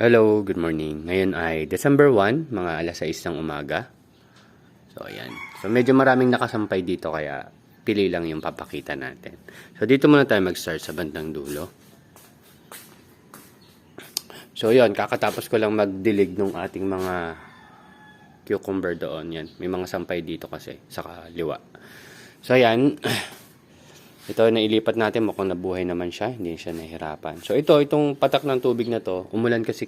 Hello, good morning. Ngayon ay December 1, mga alas 6 ng umaga. So, ayan. So, medyo maraming nakasampay dito kaya pili lang yung papakita natin. So, dito muna tayo mag-start sa bandang dulo. So, yun. Kakatapos ko lang magdilig ng ating mga cucumber doon. Yan. May mga sampay dito kasi sa kaliwa. So, ayan. Ito, nailipat natin, mukhang nabuhay naman siya, hindi siya nahihirapan. So itong patak ng tubig na to, umulan kasi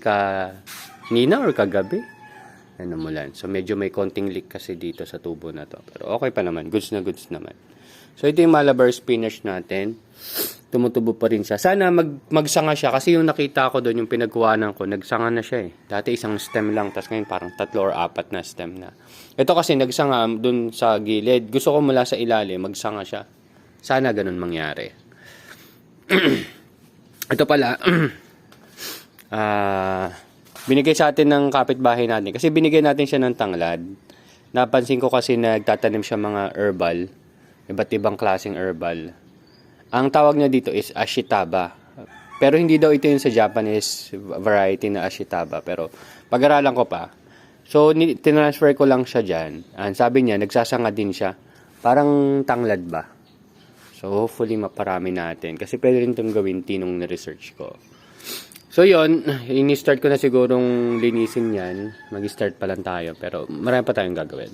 nina or kagabi. Yan, umulan. So medyo may konting leak kasi dito sa tubo na to. Pero okay pa naman, goods na goods naman. So ito yung Malabar spinach natin. Tumutubo pa rin siya. Sana magsanga siya kasi yung nakita ko doon, yung pinagkuhanan ko, nagsanga na siya eh. Dati isang stem lang, tapos ngayon parang 3 or 4 na stem na. Ito kasi nagsanga doon sa gilid. Gusto ko mula sa ilalim, magsanga siya. Sana ganun mangyari. Ito pala, binigay sa atin ng kapitbahay natin. Kasi binigay natin siya ng tanglad. Napansin ko kasi nagtatanim siya mga herbal. Iba't ibang klaseng herbal. Ang tawag niya dito is Ashitaba. Pero hindi daw ito yung sa Japanese variety na Ashitaba. Pero pag-aralan ko pa. So, tinransfer ko lang siya dyan. Sabi niya, nagsasanga din siya. Parang tanglad ba? So, hopefully maparami natin. Kasi pwede rin itong gawin tinong na-research ko. So, yon ini-start ko na sigurong linisin yan. Mag-start pa lang tayo. Pero marami pa tayong gagawin.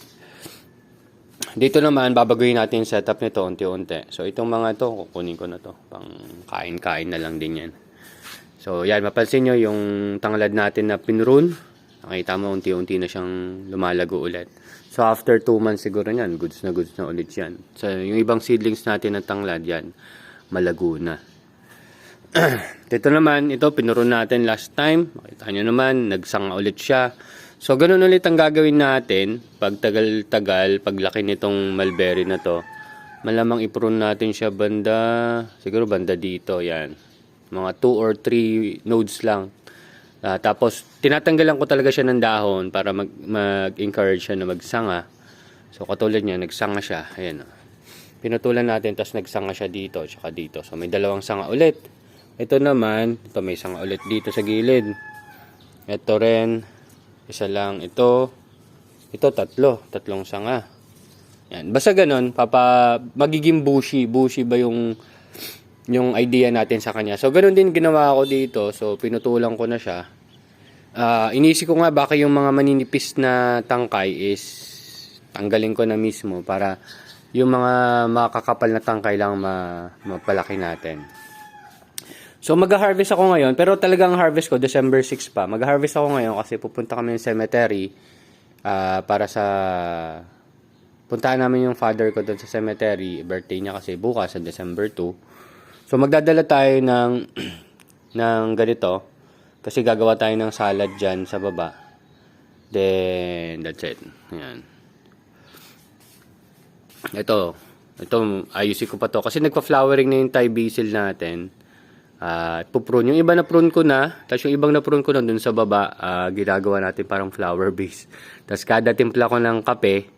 Dito naman, babaguhin natin yung setup nito unti-unti. So, itong mga to, kukunin ko na to. Pang kain-kain na lang din yan. So, yan. Mapansin nyo yung tanglad natin na pinrune. Nakita mo, unti-unti na siyang lumalago ulit. So, after 2 months siguro yan, goods na ulit yan. So, yung ibang seedlings natin ng tanglad yan, malago na. Dito naman, ito, pinurun natin last time. Makita nyo naman, nagsanga ulit siya. So, ganun ulit ang gagawin natin. Pag tagal-tagal, paglaki nitong mulberry na to, malamang iprune natin siya siguro banda dito, yan. Mga 2 or 3 nodes lang. Tapos, tinatanggalan ko talaga siya ng dahon para mag-encourage siya na magsanga. So, katulad niya, nagsanga siya. Ayan. Pinutulan natin, tapos nagsanga siya dito, tsaka dito. So, may dalawang sanga ulit. Ito naman, ito may sanga ulit dito sa gilid. Ito rin, isa lang. Ito, tatlong sanga. Yan. Basta ganun, magiging bushy. Bushy ba yung idea natin sa kanya. So, ganun din ginawa ko dito. So, pinutulan ko na siya. Inisip ko nga baka yung mga maninipis na tangkay is tanggalin ko na mismo para yung mga makakapal na tangkay lang mapalaki natin. So, mag-harvest ako ngayon. Pero talagang harvest ko, December 6 pa. Mag-harvest ako ngayon kasi pupunta kami ng cemetery para puntahan namin yung father ko doon sa cemetery. Birthday niya kasi bukas sa December 2. So, magdadala tayo ng ganito. Kasi gagawa tayo ng salad dyan sa baba. Then, that's it. Ayan. Ito, ayusin ko pa to. Kasi nagpa-flowering na yung Thai basil natin. Puprune. Yung iba na prune ko na. Tapos yung ibang na prune ko na dun sa baba, ginagawa natin parang flower base. Tapos kada timpla ko ng kape,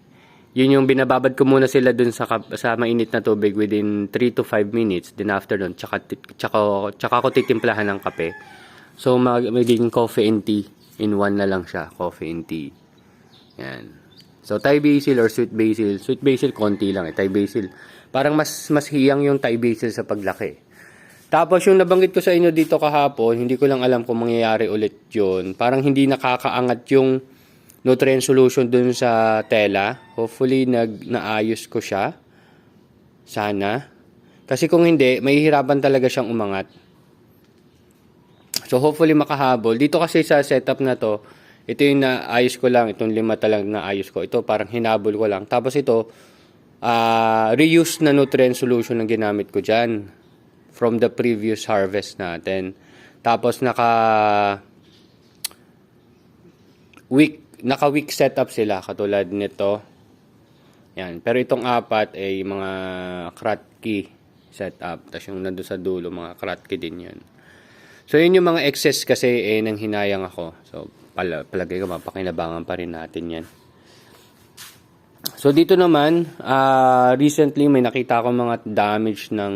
yun yung binababad ko muna sila dun sa mainit na tubig within 3 to 5 minutes. Then after dun, tsaka ko titimplahan ng kape. So, magiging coffee and tea. In one na lang siya. Coffee and tea. Yan. So, Thai basil or sweet basil. Sweet basil, konti lang. Thai basil. Parang mas hiyang yung Thai basil sa paglaki. Tapos, yung nabanggit ko sa inyo dito kahapon, hindi ko lang alam kung mangyayari ulit yun. Parang hindi nakakaangat yung nutrient solution dun sa tela. Hopefully, naayos ko siya. Sana. Kasi kung hindi, mahihirapan talaga siyang umangat. So, hopefully makahabol. Dito kasi sa setup na to, ito yung naayos ko lang. Itong 5 talang naayos ko. Ito parang hinabol ko lang. Tapos ito, reuse na nutrient solution ang ginamit ko dyan. From the previous harvest natin. Tapos naka-weak setup sila katulad nito. Yan. Pero itong 4 ay mga Kratky setup. Tapos yung nando sa dulo, mga Kratky din yan. So, yun yung mga excess kasi nang hinayang ako. So, palagay ko, mapakinabangan pa rin natin yan. So, dito naman, recently may nakita ako mga damage ng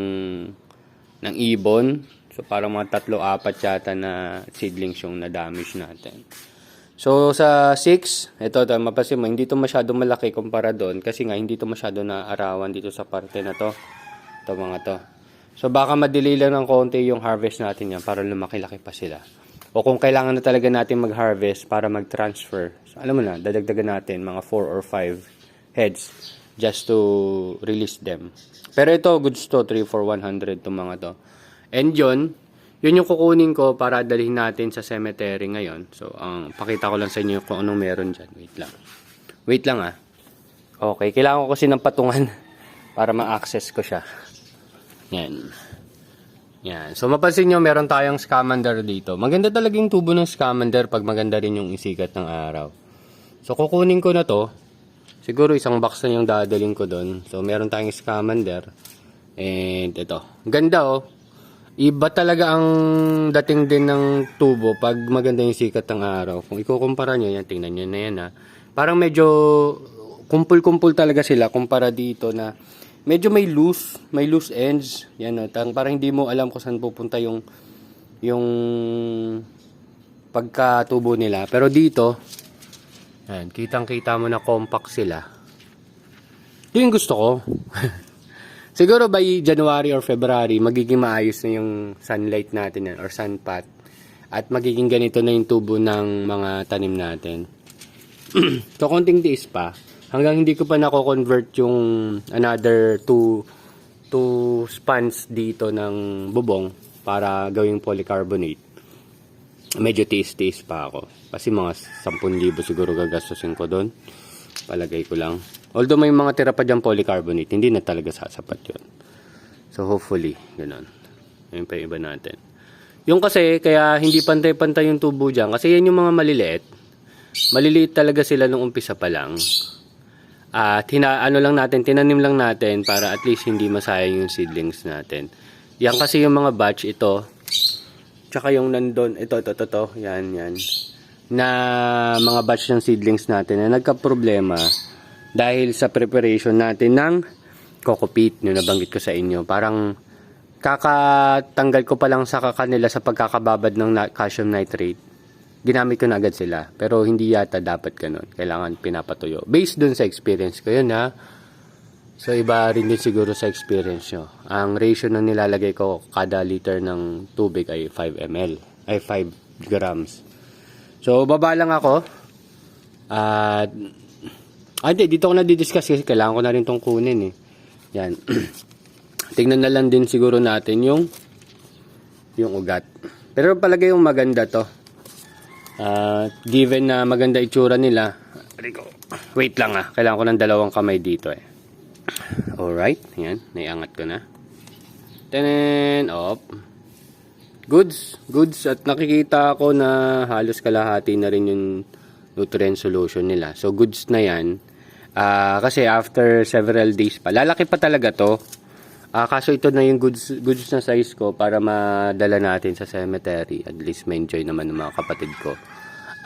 ibon. So parang mga 3-4 yata na seedlings yung na-damage natin. So sa 6, ito mapasin mo, hindi to masyado malaki kumpara doon kasi nga hindi to masyado na arawan dito sa parte na to. Ito mga to. So baka madili lang ng konti yung harvest natin yan para lumaki-laki pa sila. O kung kailangan na talaga natin mag-harvest para mag-transfer, so, alam mo na, dadagdagan natin mga 4 or 5 heads just to release them. Pero ito, goods to, 3 for 100 to mga to. And yun yung kukunin ko para dalhin natin sa cemetery ngayon. So, pakita ko lang sa inyo kung anong meron dyan. Wait lang ah. Okay, kailangan ko kasi ng patungan para ma-access ko siya. Yan. Yan. So, mapansin nyo, meron tayong scamander dito. Maganda talaga yung tubo ng scamander pag maganda rin yung isikat ng araw. So, kukunin ko na to. Siguro isang box na yung dadaling ko doon. So, meron tayong scamander. And ito. Ganda oh. Iba talaga ang dating din ng tubo pag maganda yung sikat ng araw. Kung ikukumpara nyo, yan, tingnan nyo na yan ha. Parang medyo kumpul-kumpul talaga sila kumpara dito na medyo may loose ends. Yan o, parang hindi mo alam kung saan pupunta yung pagkatubo nila. Pero dito, yan, kitang-kita mo na compact sila. Ito yung gusto ko. Siguro by January or February, magiging maayos na yung sunlight natin yan, or sun path. At magiging ganito na yung tubo ng mga tanim natin. So, konting tiis pa. Hanggang hindi ko pa nako-convert yung another two spans dito ng bubong para gawing polycarbonate. Medyo tiis-tiis pa ako. Kasi mga 10,000 siguro gagastusin ko doon. Palagay ko lang. Although may mga tira pa dyan polycarbonate, hindi na talaga sasapat yun. So hopefully, ganun. Ayun pa yung iba natin. Yung kasi, kaya hindi pantay-pantay yung tubo dyan. Kasi yan yung mga maliliit. Maliliit talaga sila nung umpisa pa lang. At tinanim lang natin para at least hindi masayang yung seedlings natin. Yan kasi yung mga batch ito. Tsaka yung nandun, ito. Yan. Na mga batch ng seedlings natin na nagka-problema dahil sa preparation natin ng coco peat na nabanggit ko sa inyo. Parang kakatanggal ko pa lang sa kanila sa pagkakababad ng calcium nitrate. Ginamit ko na agad sila. Pero hindi yata dapat ganun. Kailangan pinapatuyo. Based dun sa experience ko yun ha. So iba rin din siguro sa experience nyo. Ang ratio na nilalagay ko kada liter ng tubig ay 5 ml. Ay 5 grams. So baba lang ako. At dito ko na didiscuss kasi kailangan ko na rin itong kunin eh. Yan. Tingnan na lang din siguro natin yung ugat. Pero palagay yung maganda to. Given na maganda itsura nila. Wait lang ah. Kailangan ko ng 2 kamay dito eh. Alright. Yan. Naiangat ko na. Tenen. Op. Goods. At nakikita ko na halos kalahati na rin yung nutrient solution nila. So goods na yan. Kasi after several days pa, lalaki pa talaga to. Kaso ito na yung goods na size ko para madala natin sa cemetery. At least ma-enjoy naman ng mga kapatid ko.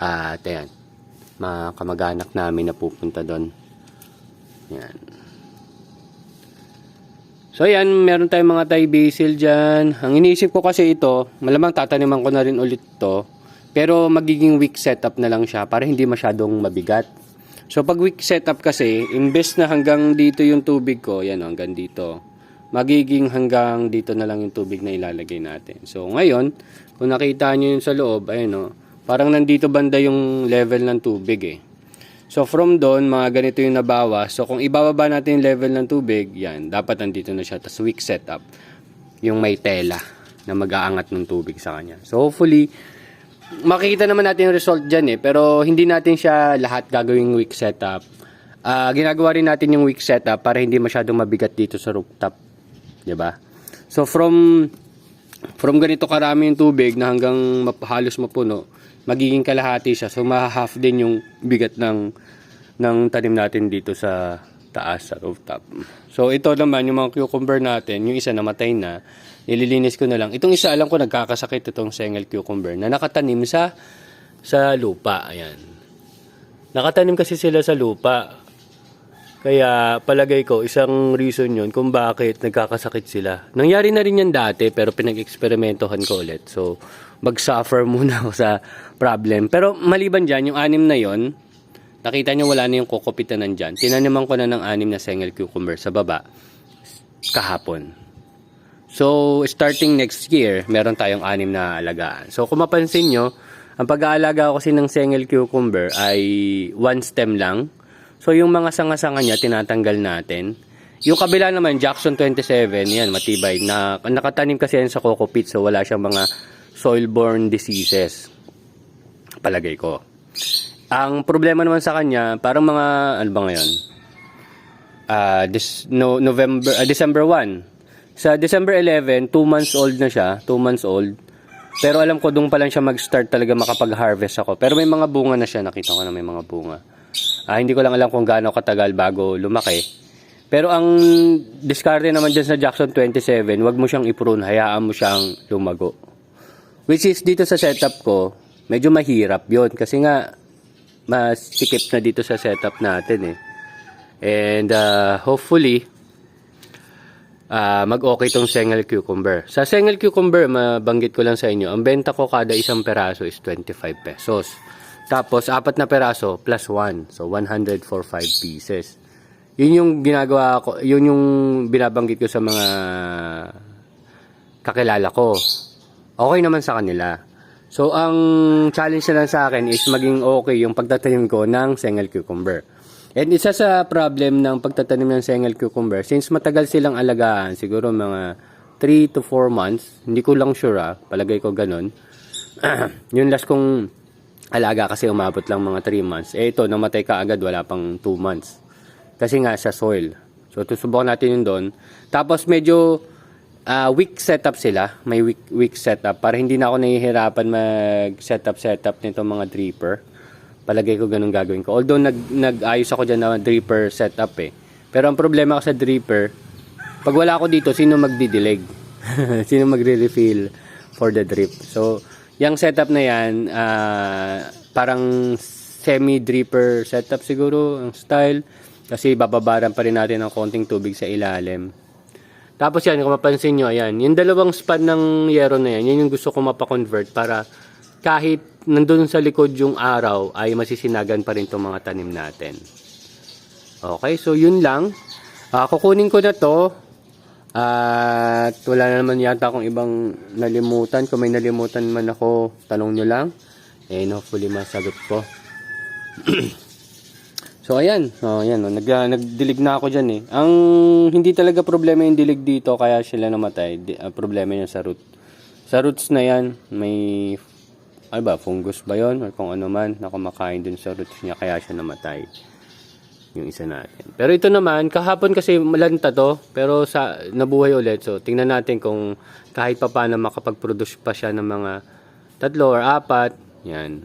At ayan, mga kamag-anak namin na pupunta doon. Yan. So ayan, meron tayong mga Thai basil dyan. Ang iniisip ko kasi ito, malamang tataniman ko na rin ulit to. Pero magiging weak setup na lang siya para hindi masyadong mabigat. So pag weak setup kasi, imbes na hanggang dito yung tubig ko, yan hanggang dito. Magiging hanggang dito na lang yung tubig na ilalagay natin. So ngayon, kung nakita nyo yun sa loob, ayun o, parang nandito banda yung level ng tubig eh. So from doon, mga ganito yung nabawas. So kung ibababa natin yung level ng tubig, yan, dapat nandito na siya. Tapos weak setup, yung may tela na mag-aangat ng tubig sa kanya. So hopefully, makikita naman natin yung result dyan eh. Pero hindi natin siya lahat gagawing weak setup. Ginagawa rin natin yung weak setup para hindi masyadong mabigat dito sa rooftop. Diba? So from ganito karami yung tubig na hanggang halos mapuno, magiging kalahati siya. So ma-half din yung bigat ng tanim natin dito sa taas sa rooftop. So ito naman yung mga cucumber natin, yung isa namatay na, nililinis ko na lang. Itong isa alam ko nagkakasakit itong Sengel cucumber na nakatanim sa lupa. Ayan. Nakatanim kasi sila sa lupa. Kaya palagay ko, isang reason yun kung bakit nagkakasakit sila. Nangyari na rin yan dati pero pinag-eksperimentohan ko ulit. So, mag-suffer muna ako sa problem. Pero maliban dyan, yung 6 na yon, nakita nyo wala na yung kukupitan nandyan. Tinaniman ko na ng 6 na Sengel cucumber sa baba kahapon. So, starting next year, meron tayong 6 na alagaan. So, kung mapansin nyo, ang pag-aalaga ko kasi ng Sengel cucumber ay 1 stem lang. So, yung mga sanga-sanga niya, tinatanggal natin. Yung kabila naman, Jackson 27, yan, matibay. Nakatanim kasi yan sa coco pit, so wala siyang mga soil-borne diseases. Palagay ko. Ang problema naman sa kanya, parang mga, ano ba ngayon? December 1. Sa December 11, 2 months old na siya, 2 months old. Pero alam ko, doon pa lang siya mag-start talaga makapag-harvest ako. Pero may mga bunga na siya, nakita ko na may mga bunga. Hindi ko lang alam kung gaano katagal bago lumaki. Pero ang diskarte naman dyan sa Jackson 27, wag mo siyang i-prune, hayaan mo siyang lumago. Which is dito sa setup ko, medyo mahirap yon kasi nga masikip na dito sa setup natin eh. And hopefully, mag-okay tong Sengel cucumber. Sa Sengel cucumber, mabanggit ko lang sa inyo, ang benta ko kada isang peraso is 25 pesos. Tapos, 4 na peraso plus 1. So, 100 for 5 pieces. Yun yung ginagawa ko, yun yung binabanggit ko sa mga kakilala ko. Okay naman sa kanila. So, ang challenge na lang sa akin is maging okay yung pagtatanim ko ng Sengel cucumber. And isa sa problem ng pagtatanim ng Sengel cucumber, since matagal silang alagaan, siguro mga 3 to 4 months, hindi ko lang sure palagay ko ganun. Yun last kong alaga kasi umabot lang mga 3 months. Ito, namatay ka agad, wala pang 2 months. Kasi nga sa soil. So, susubukan natin yun doon. Tapos, medyo weak setup sila. May weak setup. Para hindi na ako nahihirapan mag-setup nito mga dripper. Palagay ko ganun gagawin ko. Although, nag-ayos ako dyan na dripper setup eh. Pero ang problema ko sa dripper, pag wala ako dito, sino magdidilig? Sino magre-refill for the drip? So, yung setup na yan, parang semi-dripper setup siguro ang style. Kasi bababaran pa rin natin ng konting tubig sa ilalim. Tapos yan, kung mapansin nyo, ayan, yung dalawang span ng yero na yan, yun yung gusto ko mapakonvert para kahit nandun sa likod yung araw, ay masisinagan pa rin itong mga tanim natin. Okay, so yun lang. Kukunin ko na to. At wala na naman yata akong ibang nalimutan. Kung may nalimutan man ako, tanong nyo lang. And hopefully masagot ko. So ayan, nagdilig na ako dyan eh. Ang hindi talaga problema yung dilig dito, kaya sila namatay. Problema niya sa root. Sa roots na yan, may fungus ba yon or kung ano man na kumakain dun sa roots niya, kaya siya namatay. Yung isa natin. Pero ito naman, kahapon kasi malanta to, pero nabuhay ulit. So, tingnan natin kung kahit pa paano makapag-produce pa siya ng mga 3 or 4, yan,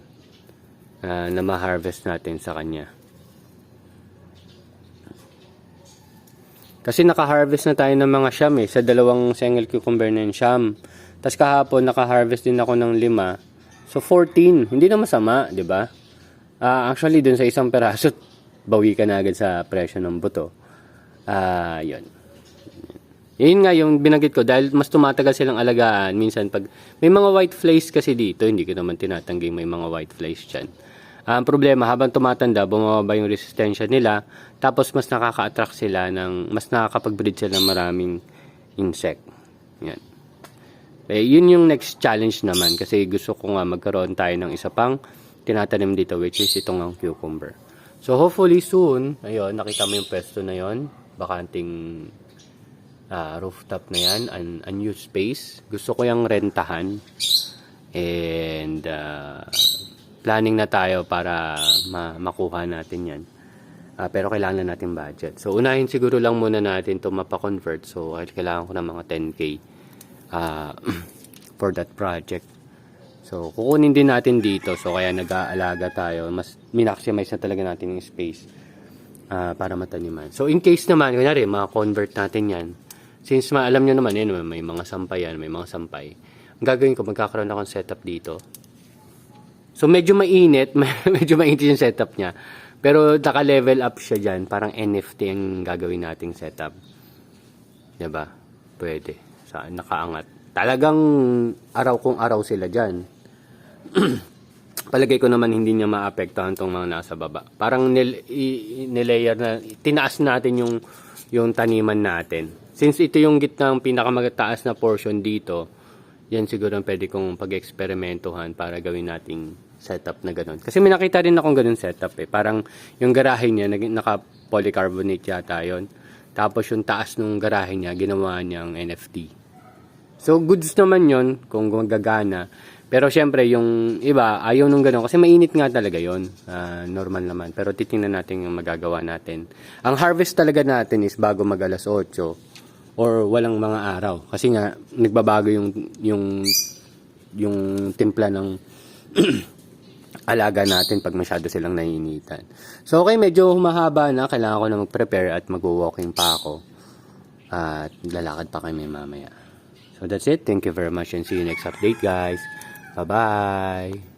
na ma-harvest natin sa kanya. Kasi naka-harvest na tayo ng mga siyam sa 2 Sengel cucumber na yung siyam. Tapos kahapon, naka-harvest din ako ng 5. So, 14. Hindi na masama, di ba? Actually, dun sa isang peraso, bawi ka na agad sa presyo ng buto. Yun. Yun nga yung binanggit ko, dahil mas tumatagal silang alagaan. Minsan pag may mga white flies kasi dito, hindi ko naman tinatanggi may mga white flies dyan. Ang problema, habang tumatanda, bumababa yung resistensya nila, tapos mas nakaka-attract sila mas nakakapag-breed sila ng maraming insect. Yan. Yun yung next challenge naman, kasi gusto ko nga magkaroon tayo ng isa pang tinatanim dito, which is itong ang cucumber. So hopefully soon, ayun, nakita mo yung pwesto na yon, bakanting rooftop na yan, unused space. Gusto ko yung rentahan and planning na tayo para makuha natin yan. Pero kailangan na natin budget. So unahin siguro lang muna natin to mapa-convert. So kailangan ko ng mga 10k for that project. So, kukunin din natin dito. So, kaya nag-aalaga tayo. Mas minaximize na talaga natin yung space para mataniman. So, in case naman, kunyari, ma-convert natin yan. Since alam nyo naman, yun, may mga sampay yan, may mga sampay. Ang gagawin ko, magkakaroon akong setup dito. So, medyo mainit. Medyo mainit yung setup niya. Pero naka-level up siya dyan. Parang NFT ang gagawin nating setup. Diba? Pwede. Nakaangat. Talagang araw kung araw sila dyan. Palagay ko naman hindi niya maapektuhan tong mga nasa baba. Parang nilayer na, tinaas natin yung taniman natin. Since ito yung gitnang pinakamagtaas na portion dito, yan siguro ang pwede kong pag-eksperimentuhan para gawin nating setup na ganun. Kasi may nakita rin akong ganun setup eh. Parang yung garahe niya, naka-polycarbonate yata yun. Tapos yung taas ng garahe niya, ginawa niyang NFT. So, goods naman yon kung gagana. Pero syempre, yung iba, ayaw nung gano'n. Kasi mainit nga talaga yon, normal naman. Pero titingnan natin yung magagawa natin. Ang harvest talaga natin is bago mag alas 8 or walang mga araw. Kasi nga, nagbabago yung timpla ng alaga natin pag masyado silang naiinitan. So, okay, medyo humahaba na. Kailangan ko na mag-prepare at mag-walking pa ako. At lalakad pa kami mamaya. So, that's it. Thank you very much and see you next update, guys. Bye-bye!